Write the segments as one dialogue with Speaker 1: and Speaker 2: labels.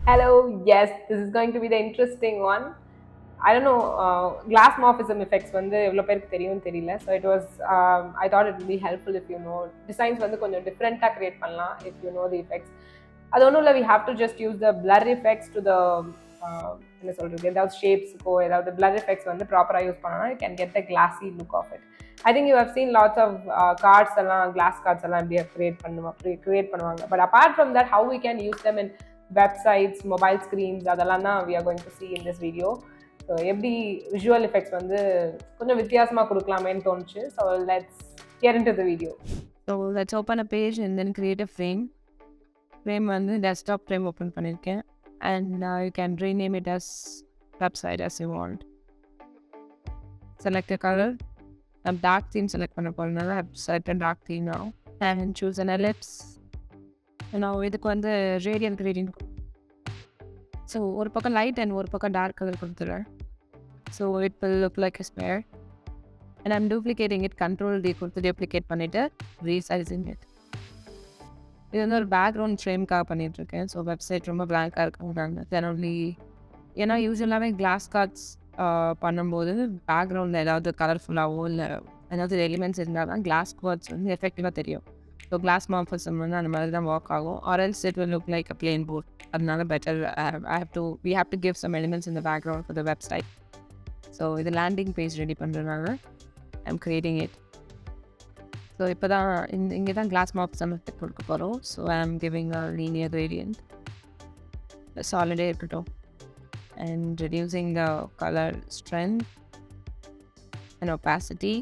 Speaker 1: Hello, yes, this is going to be the interesting one. I don't know, glass morphism effects வந்து எவ்வளோ பேருக்கு தெரியும் தெரியல. So it was, I thought it would be helpful if you know. Designs வந்து கொஞ்சம் டிஃப்ரெண்ட்டாக create பண்ணலாம் if you know the effects. அது ஒன்றும் இல்லை, we have to just use the blur effects to the என்ன சொல்கிறது, ஏதாவது ஷேப்ஸுக்கோ ஏதாவது blur effects வந்து ப்ராப்பராக யூஸ் பண்ணோம்னா you can get the glassy look of it. I think you have seen lots of cards எல்லாம் glass cards எல்லாம் எப்படி create பண்ணுவாங்க. But apart from that, how we can use them in websites, mobile screens, அதெல்லாம் தான் we are going to see in this video. So எப்படி visual effects வந்து கொஞ்சம் வித்தியாசமாக கொடுக்கலாமேன்னு தோணுச்சு. So let's get into the video.
Speaker 2: So let's open a page and then create a frame. Frame வந்து desktop frame open பண்ணியிருக்கேன். And you can rename it as website as you want. Select a color. I'm dark theme select பண்ண போகிறதுனால I've set a dark theme now. And choose an ellipse. Now இதுக்கு வந்து radiant gradient. So ஒரு பக்கம் light and ஒரு பக்கம் dark color கொடுத்துறேன். So it will look like a square. And I'm duplicating it, control D கொடுத்து duplicate பண்ணிட்டு resizing it. இது வந்து ஒரு பேக்ரவுண்ட் ஃப்ரேம்காக பண்ணிகிட்ருக்கேன். ஸோ வெப்சைட் ரொம்ப பிளாங்காக இருக்குங்கிறாங்க. தென் ஒன்லி ஏன்னா யூஸ்வலாகவே கிளாஸ் கார்ட்ஸ் பண்ணும்போது பேக்ரவுண்டில் ஏதாவது கலர்ஃபுல்லாகவோ இல்லை ஏதாவது எலிமெண்ட்ஸ் இருந்தால் தான் கிளாஸ் கார்ட்ஸ் வந்து எஃபெக்டிவாக தெரியும். ஸோ கிளாஸ் மார்ஃபசம் வந்து அந்த மாதிரி தான் ஒர்க் ஆகும். Or else it will look like a plain board. அதனால better we have to give some elements in the background for the website. So இது லேண்டிங் பேஜ் ரெடி பண்ணுறதுனால I'm creating it. ஸோ இப்போ தான் இங்கே தான் class மார்ஃபசம் effect கொடுக்க போகிறோம். So I'm giving a linear gradient. Solid இருக்கட்டும். And reducing the color strength and opacity.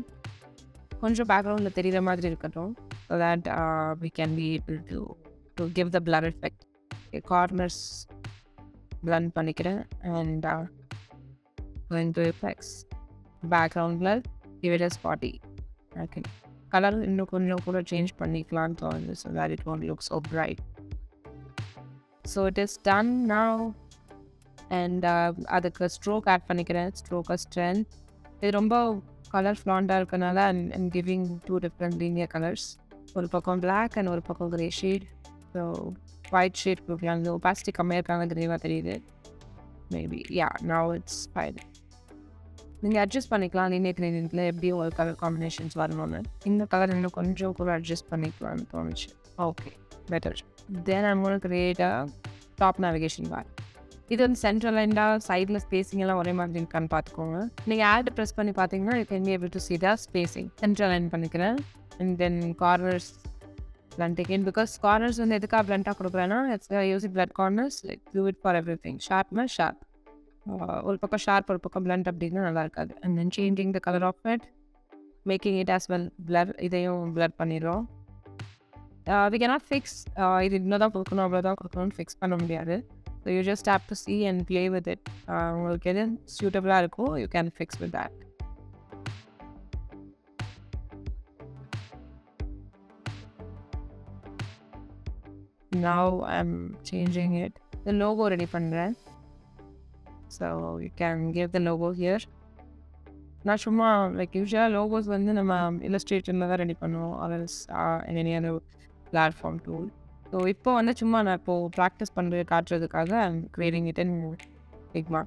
Speaker 2: கொஞ்சம் பேக்ரவுண்டில் தெரிகிற மாதிரி இருக்கட்டும். So that we can be able to give the blur effect. Corners blend பண்ணிக்கிறேன் and go into effects. Background blur, give it as 40. Okay. Color இன்னும் கொஞ்சம் கூட change பண்ணிக்கலாம்னு தோணுது so that it won't look so bright. So it is done now. And அதுக்கு stroke add பண்ணிக்கிறேன். Stroke strength. இது ரொம்ப கலர் ஃப்ளாண்டாக இருக்கனால I'm giving two different linear colors. ஒரு பக்கம் black and ஒரு பக்கம் grey shade. So white shade கொடுக்கலாம். இந்த opacity கம்மியாக இருக்காங்க, கிரேவாக தெரியுது. Maybe yeah, now it's fine. நீங்கள் அட்ஜஸ்ட் பண்ணிக்கலாம் linear gradientல எப்படி ஒரு கலர் காம்பினேஷன்ஸ் வரணும்னு. இந்த கலர் இன்னும் கொஞ்சம் கூட அட்ஜஸ்ட் பண்ணிக்கலாம்னு தோணுச்சு. Okay, better. Then I'm going to create a top navigation bar. இது வந்து சென்ட்ரல் லைண்டாக சைடில் ஸ்பேசிங் எல்லாம் ஒரே மாதிரி இருக்கான்னு பார்த்துக்கோங்க. நீங்கள் ஆட் ப்ரெஸ் பண்ணி பார்த்தீங்கன்னா you can be able to see the spacing. Central line பண்ணிக்கிறேன். And then corners blunt again because corners வந்து எதுக்காக பிளண்ட்டாக கொடுக்குறேன்னா it's use blunt corners like do it for everything. ஷார்ப்னா ஷார்ப், ஒரு பக்கம் ஷார்ப் ஒரு பக்கம் பிளண்ட் அப்படின்னா நல்லா இருக்காது. And then changing the colour of it, making it as well blur. இதையும் பிளர் பண்ணிடுறோம். we cannot fix இது இன்னும் தான் கொடுக்கணும் அவ்வளோதான் கொடுக்கணும்னு ஃபிக்ஸ் பண்ண முடியாது. So you just have to see and play with it. உங்களுக்கு எது suitable-ஆ இருக்கோ you can fix with that. Now I'm changing it. The logo ready பண்ணுறேன். So you can give the logo here. நான் சும்மா லைக் யூஸ்வலாக logos வந்து நம்ம இல்லஸ்ட்ரேட்டரில் தான் ரெடி பண்ணுவோம் or else in any other platform tool. So இப்போ வந்து சும்மா நான் இப்போது ப்ராக்டிஸ் பண்ணுறது காட்டுறதுக்காக I'm creating it in figma.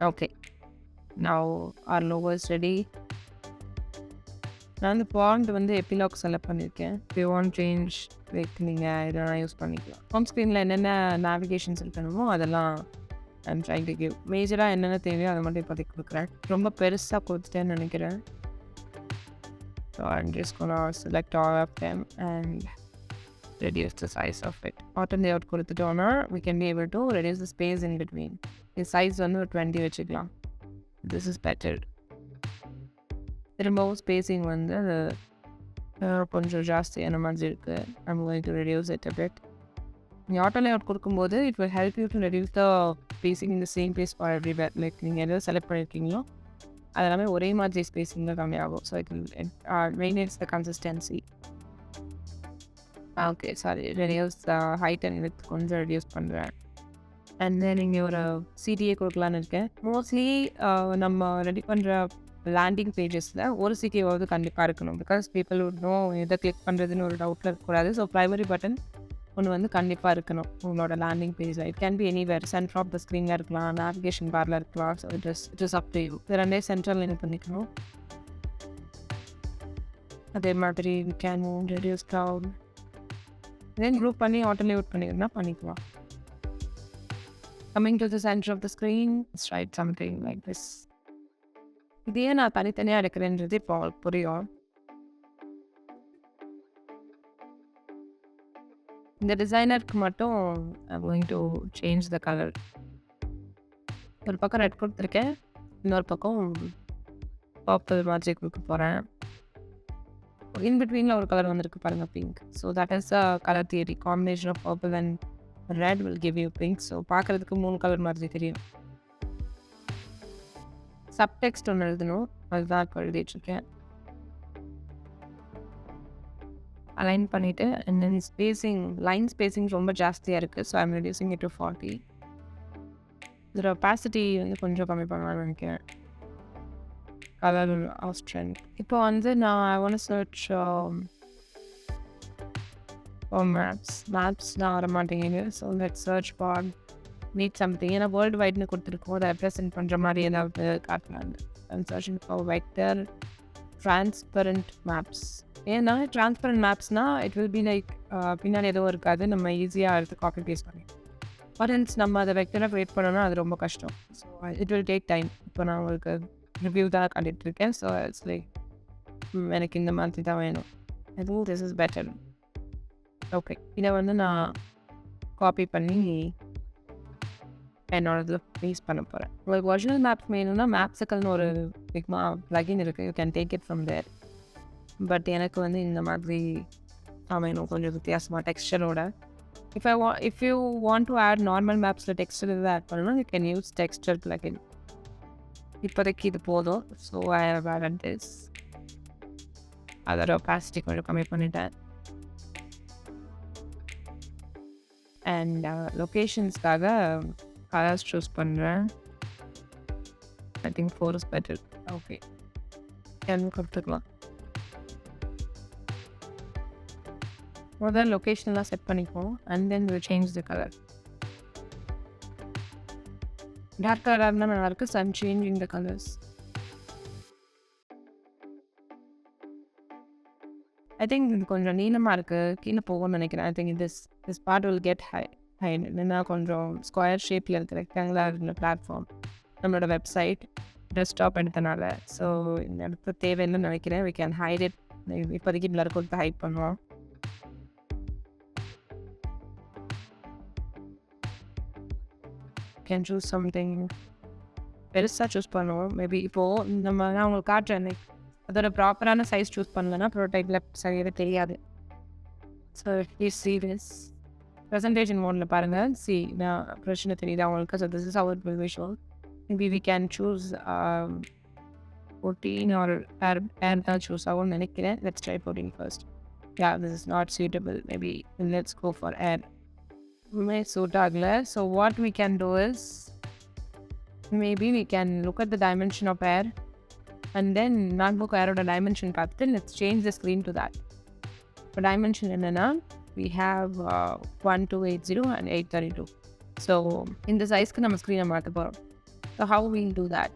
Speaker 2: Okay, now our logo is ready. நான் வந்து ஃபாண்ட் வந்து எபிலாக் செலக்ட் பண்ணியிருக்கேன். if you want change like நீங்கள் இதெல்லாம் யூஸ் பண்ணிக்கலாம். ஹோம் ஸ்க்ரீனில் என்னென்ன நேவிகேஷன்ஸ் இருக்கணுமோ அதெல்லாம் ஐம் ட்ரைங் டு கிவ். மேஜராக என்னென்ன தேவையோ அதை மட்டும் இப்போதைக்கு கொடுக்குறேன். ரொம்ப பெருசாக கொடுத்துட்டேன்னு நினைக்கிறேன். So I'm just gonna select all of them and reduce the size of it. Bottom layout கொடுத்துட்டோம்னா we can be able to reduce the space in between. The size வந்து 20 வச்சுக்கலாம். This is better. திரும்பவும் spacing வந்து கொஞ்சம் ஜாஸ்தியான மாதிரி இருக்குது. I'm going to reduce it a bit. நீங்கள் auto layout கொடுக்கும்போது it will help you to reduce the spacing in the same place for everywhere. Like நீங்கள் எதாவது செலக்ட் பண்ணியிருக்கீங்களோ அது எல்லாமே ஒரே மாதிரி ஸ்பேசிங்கில் கம்மியாகும். So it maintains the consistency. Okay, sorry, reduce the height and with கொஞ்சம் ரெடியூஸ் பண்ணுறேன். அண்ட் தென் இங்கே ஒரு சிடிஏ கொடுக்கலான்னு இருக்கேன். மோஸ்ட்லி நம்ம ரெடி பண்ணுற லேண்டிங் பேஜஸில் ஒரு சிடிஏவாவது கண்டிப்பாக இருக்கணும். பிகாஸ் பீப்புள் would know எதை கிளிக் பண்ணுறதுன்னு ஒரு டவுட்டில் இருக்கக்கூடாது. ஸோ ப்ரைமரி பட்டன் ஒன்று வந்து கண்டிப்பாக இருக்கணும் உங்களோட லேண்டிங் பேஜில். It can be anywhere, center of the ஸ்க்ரீனில் இருக்கலாம், நேவிகேஷன் பாரில் இருக்கலாம். So it is up to you. இது ரெண்டே சென்ட்ரல் என்ன பண்ணிக்கணும். அதே மாதிரி we can reduce cloud, then group பண்ணி ஆட்டோலேட் பண்ணிக்கணும்னா பண்ணிக்கலாம். Coming to the center of the screen, right something like this. இதையே நான் தனித்தனியாக எடுக்கிறேன்றது இப்போ உங்களுக்கு புரியும். இந்த டிசைனருக்கு மட்டும் I'm going to change the color. ஒரு பக்கம் ரெட் கொடுத்துருக்கேன், இன்னொரு பக்கம் பர்பிள் மாதிரி கொடுக்க போகிறேன். இன்பிட்வீனில் ஒரு கலர் வந்திருக்கு பாருங்கள், pink. So that is a colour theory. Combination of purple and red will give you pink. So பார்க்குறதுக்கு 3 கலர் மாதிரி தெரியும். சப்டெக்ஸ்ட் ஒன்று எழுதணும், அதுதான் இப்போ எழுதிட்டுருக்கேன். அலைன் பண்ணிவிட்டு and then spacing, line spacing ரொம்ப ஜாஸ்தியாக இருக்குது. So I'm reducing it to 40. இதோட ஒபாசிட்டி வந்து கொஞ்சம் கம்மி பண்ணலாம்னு நினைக்கிறேன். கலர் ஆஸ்ட்ரன். இப்போ வந்து நான் ஐ வாண்ட் டு சர்ச் மேப்ஸ்லாம் வர மாட்டேங்குது. So let search for need something. ஏன்னா வேர்ல்டு வைட்னு கொடுத்துருக்கோம், அதை ரெப்ரசென்ட் பண்ணுற மாதிரி ஏதாவது காட்டலான்னு. I'm searching for vector transparent maps. ஏன்னா டிரான்ஸ்பரண்ட் மேப்ஸ்னால் இட் வில் பி லைக் பின்னாடி எதுவும் இருக்காது, நம்ம ஈஸியாக எடுத்து காப்பி பேஸ்ட் பண்ணி. ஃபாரன்ஸ் நம்ம அதை வெக்டராக க்ரியேட் பண்ணோன்னா அது ரொம்ப கஷ்டம். So it will take time. இப்போ நான் உங்களுக்கு ரிவ்யூ தான் கண்டிட்டுருக்கேன். ஸோ இட்ஸ் லைக் எனக்கு இந்த மாதிரி தான் வேணும். ஐ think this is better. Okay, இதை வந்து நான் காப்பி பண்ணி என்னோட இதில் பேஸ்ட் பண்ண போகிறேன். உங்களுக்கு ஒரிஜினல் மேப்ஸ் வேணும்னா மேப்ஸுக்கல்னு ஒரு figma plugin இருக்குது, you can take it from there. But எனக்கு வந்து இந்த மாதிரி வேணும், கொஞ்சம் வித்தியாசமாக டெக்ஸ்டரோட. If you want to add normal மேப்ஸில் டெக்ஸ்டர் இதை ஆட் பண்ணணும், you can use texture plugin. இப்போதைக்கு இது போதும். So I have added this. அதோட ஒபாசிட்டி கொஞ்சம் கம்மி பண்ணிட்டேன். அண்ட் லொக்கேஷன்ஸ்க்காக கலர்ஸ் சூஸ் பண்ணுறேன். I think 4 is better. Okay, என்ன கொடுத்துக்கலாம். முதல்ல லொக்கேஷன்லாம் செட் பண்ணிக்குவோம் and then will change the colour. Dark கலராக இருந்தால் நல்லாயிருக்கு. So I'm changing the colours. I think இது கொஞ்சம் நீளமாக இருக்குது, கீழே போகும்னு நினைக்கிறேன். I think this part will get hide. என்னென்னா கொஞ்சம் ஸ்கொயர் ஷேப்பில் இருக்குது, ரெக்டாங்குலர் இருந்த பிளாட்ஃபார்ம் நம்மளோட வெப்சைட் டெஸ்க்டாப் எடுத்தனால. ஸோ இந்த இடத்துல தேவையில்லைன்னு நினைக்கிறேன். We can hide it. இப்போதைக்கு பிளர் கொடுத்து ஹைட் பண்ணுவோம். கேன் சூஸ் சம்திங் பெருசாக சூஸ் பண்ணுவோம். மேபி இப்போது நான் உங்களுக்கு காட்டுறேன், லைக் அதோட ப்ராப்பரான சைஸ் சூஸ் பண்ணலன்னா ப்ரோடைப்பில் சரியாக தெரியாது. So you see this presentation மோடில் பாருங்கள். நான் பிரச்சனை தெரியுது அவங்களுக்கு. So this is our visual. Maybe we can choose 14 or ஏர் தான் சூஸ் ஆகும்னு நினைக்கிறேன். Let's try 14 first. Yeah, this is not suitable. Maybe let's go for air. May suit agla. So what we can do is maybe we can look at the dimension of air and then notebook air oda dimension paathu let's change the screen to that. For dimension enna we have 1280 and 832. So in the size ku nama screen maatha porom. So how we will do that?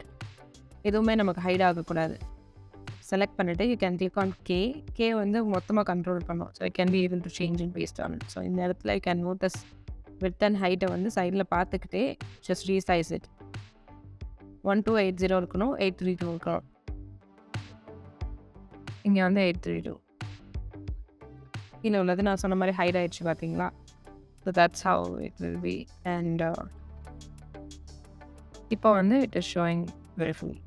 Speaker 2: எதுவுமே நமக்கு height ஆகக்கூடாது. Select பண்ணிவிட்டு you can click on K வந்து மொத்தமாக control பண்ணோம். So I can be able to change in paste on it. So இந்த இடத்துல you can notice with and ஹைட்டை வந்து சைடில் பார்த்துக்கிட்டே ஜஸ்ட் ரீசைஸ் இட். 1280 இருக்கணும், 832 இருக்கணும். இங்கே வந்து 832 கீழே உள்ளது நான் சொன்ன மாதிரி ஹைட் ஆகிடுச்சு பார்த்தீங்களா. So that's how it will be. And இப்போ வந்து it is showing very fully.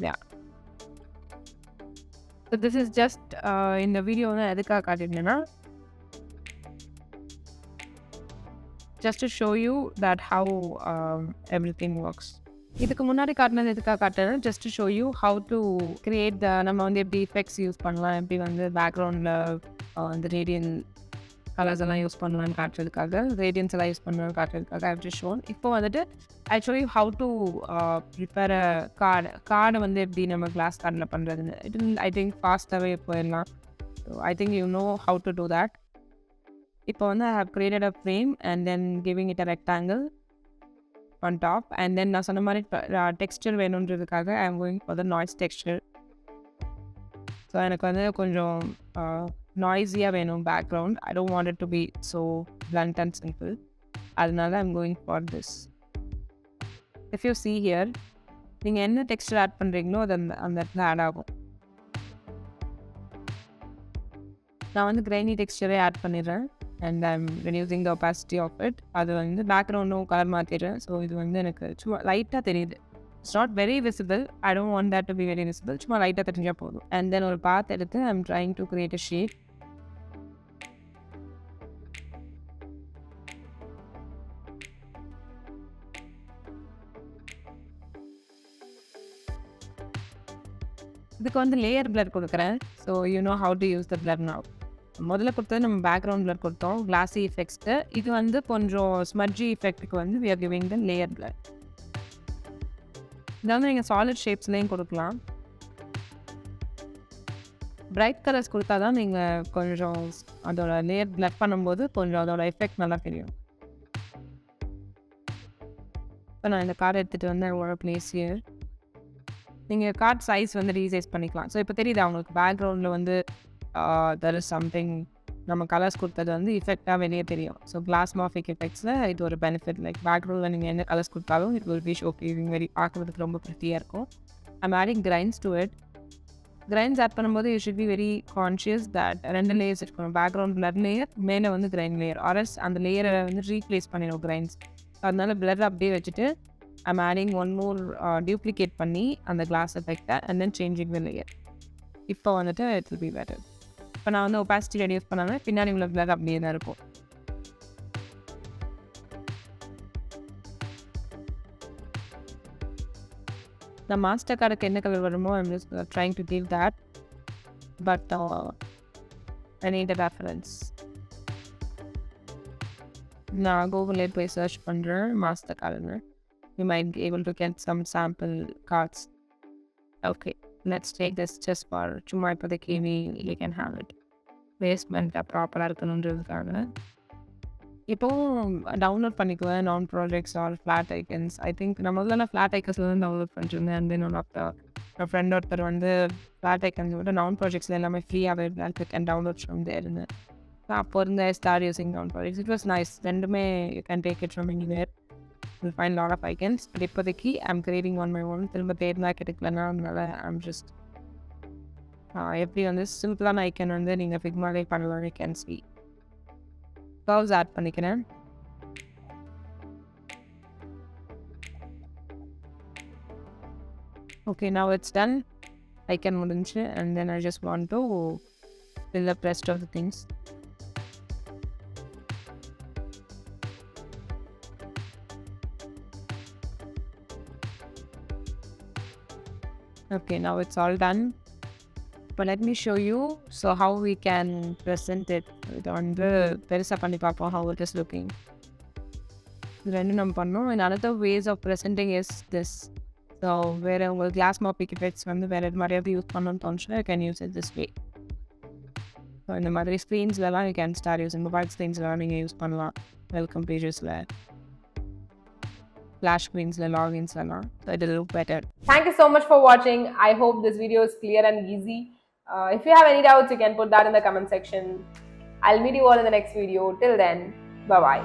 Speaker 2: Yeah. So this is just இந்த வீடியோ வந்து எதுக்காக காட்டிருந்தேன்னா just to show you that how everything works. இதுக்கு முன்னாடி காட்டினது எதுக்காக காட்டுறேன்னா just to show you how to create the நம்ம வந்து எப்படி எஃபெக்ட்ஸ் யூஸ் பண்ணலாம், எப்படி வந்து பேக்ரவுண்டில் இந்த ரேடியன் கலர்ஸ் எல்லாம் யூஸ் பண்ணலான்னு காட்டுறதுக்காக, ரேடியன்ஸ் எல்லாம் யூஸ் பண்ணலான்னு காட்டுறதுக்காக ஐ ஹவ் ஜஸ்ட் ஷோன். இப்போ வந்துட்டு I show you how to prepare அ கார்டை வந்து எப்படி நம்ம கிளாஸ் கார்டில் பண்ணுறதுன்னு. ஐ திங்க் ஃபாஸ்ட்டாகவே போயிடலாம். So I think you know how to do that. இப்போ வந்து I have created a frame and then giving it a rectangle on top, and then நான் சொன்ன மாதிரி டெக்ஸ்டர் வேணுன்றதுக்காக I am going for the noise texture. So எனக்கு வந்து கொஞ்சம் நாய்ஸியாக வேணும் background. I don't want it to be so blunt and simple. அதனால I'm going for this. If you see here, நீங்கள் என்ன டெக்ஸ்டர் ஆட் பண்ணுறீங்களோ அது அந்த இடத்துல ஆட் ஆகும். நான் வந்து கிரைனி டெக்ஸ்டரே ஆட் பண்ணிடுறேன் and I'm reducing the opacity of it. அது வந்து பேக்ரவுண்டும் கலர் மாற்றிடுறேன். ஸோ இது வந்து எனக்கு சும்மா லைட்டாக தெரியுது. It's not very visible. I don't want that to be very visible. சும்மா லைட்டாக தெரிஞ்சால் போதும். And then ஒரு பாத் எடுத்து I'm trying to create a shape. இதுக்கு வந்து லேயர் பிளர் கொடுக்குறேன். So you know how to use the blur now. முதல்ல கொடுத்தது நம்ம பேக்ரவுண்ட் பிளர் கொடுத்தோம் கிளாஸி எஃபெக்ட்ஸ்க்கு. இது வந்து கொஞ்சம் ஸ்மட்ஜி எஃபெக்ட்டுக்கு வந்து we are giving the layer blur. இதை வந்து நீங்கள் சாலிட் ஷேப்ஸ்லேயும் கொடுக்கலாம். பிரைட் கலர்ஸ் கொடுத்தா தான் நீங்கள் கொஞ்சம் அதோட லேயர் பிளர் பண்ணும்போது கொஞ்சம் அதோட எஃபெக்ட் நல்லா தெரியும். இப்போ நான் இந்த கார்டு எடுத்துகிட்டு வந்து ஒரு பிளேஸ் ஹியர். நீங்கள் கார்ட் சைஸ் வந்து ரீசைஸ் பண்ணிக்கலாம். ஸோ இப்போ தெரியுது அவங்களுக்கு பேக்ரவுண்டில் வந்து தெர் இஸ் சம்திங் நம்ம கலர்ஸ் கொடுத்தது வந்து இஃபெக்டாக வெளியே தெரியும். ஸோ கிளாஸ் மாஃபிக் எஃபெக்ட்ஸில் இது ஒரு பெனிஃபிட். லைக் பேக்ரவுண்டில் நீங்கள் என்ன கலர்ஸ் கொடுத்தாலும் it will be showcasing very பார்க்குறதுக்கு ரொம்ப ப்ரிட்டியாக இருக்கும். I'm adding grains to it. Grains add பண்ணும்போது you should be very conscious that 2 layers இருக்கணும். பேக்ரவுண்ட் பிளர் லேயர், மேலே வந்து கிரைன் லேயர். ஆர்எஸ் அந்த லேயரை வந்து ரீப்ளேஸ் பண்ணிடும் கிரைன்ஸ். அதனால பிளர் அப்படியே வச்சுட்டு I'm adding one more duplicate பண்ணி அந்த class எஃபெக்டை and then changing the layer. இப்போ வந்துட்டு it will be better. இப்போ நான் வந்து opacity reduce பண்ணாமல் பின்னாடி உள்ள பிளர் அப்படியே தான் இருக்கும். நான் மாஸ்டர் கார்டுக்கு என்ன கலர் வருமோ I'm just trying to give that, but I need a reference. நான் கூகுளில் போய் சர்ச் பண்ணுறேன் master கார்டுன்னு. You might be able to get some sample cards. Okay, let's take this just for சும்மா இப்போதைக்கு we can have it. பேஸ்மெண்ட்டாக ப்ராப்பராக இருக்கணுன்றதுக்காக இப்போவும் download பண்ணிக்குவேன் நான் projects or flat icons. I think நான் முதல்ல ஃப்ளாட் ஐக்கன்ஸில் தான் டவுன்லோட் பண்ணிருந்தேன். அண்ட் தென் ஒன் ஆஃப் என் ஃப்ரெண்ட் ஒருத்தர் வந்து ஃப்ளாட் ஐக்கன்ஸ் விட நான் ப்ராஜெக்ட்ஸில் எல்லாமே ஃப்ரீயாகவே இருக்கு அண்ட் டவுன்லோட் ஃப்ரம் தேர் இருந்தேன். அப்போ இருந்தேன் ஸ்டார்ட் யூசிங் நான் ப்ராஜெக்ட்ஸ். It was nice. ரெண்டுமே you can take it from anywhere. You'll find a lot of icons. But இப்போதைக்கு I'm creating one by one. திரும்ப தேடினா கிடைக்கலன்னா அதனால I'm just எப்படி வந்து சிம்பிளான ஐக்கன் வந்து நீங்கள் ஃபிக்மாலே பண்ணலாம். You can see curves add பண்ணிக்கிறேன். Okay, now it's done. Icon முடிஞ்சு and then I just want to fill up rest of the things. Okay, now it's all done. But let me show you how we can present it. வந்து பெருசாக பண்ணி பார்ப்போம் how it is looking. ரெண்டும் நம்ம பண்ணோம். And another ways of presenting is this. So வேறு உங்களுக்கு class மாஃபிக் effects வந்து வேறு இது மாதிரியாவது யூஸ் பண்ணணும்னு தோணுச்சுன்னா you can use it this way. So இந்த மாதிரி ஸ்க்ரீன்ஸ்லலாம் you can start using mobile ஸ்க்ரீன்ஸ்லாம் நீங்கள் யூஸ் பண்ணலாம். வெல்கம் பேஜஸில், flash screens, logins, so it will look better.
Speaker 1: Thank you so much for watching. I hope this video is clear and easy. If you have any doubts, you can put that in the comment section. I'll meet you all in the next video. Till then, bye bye.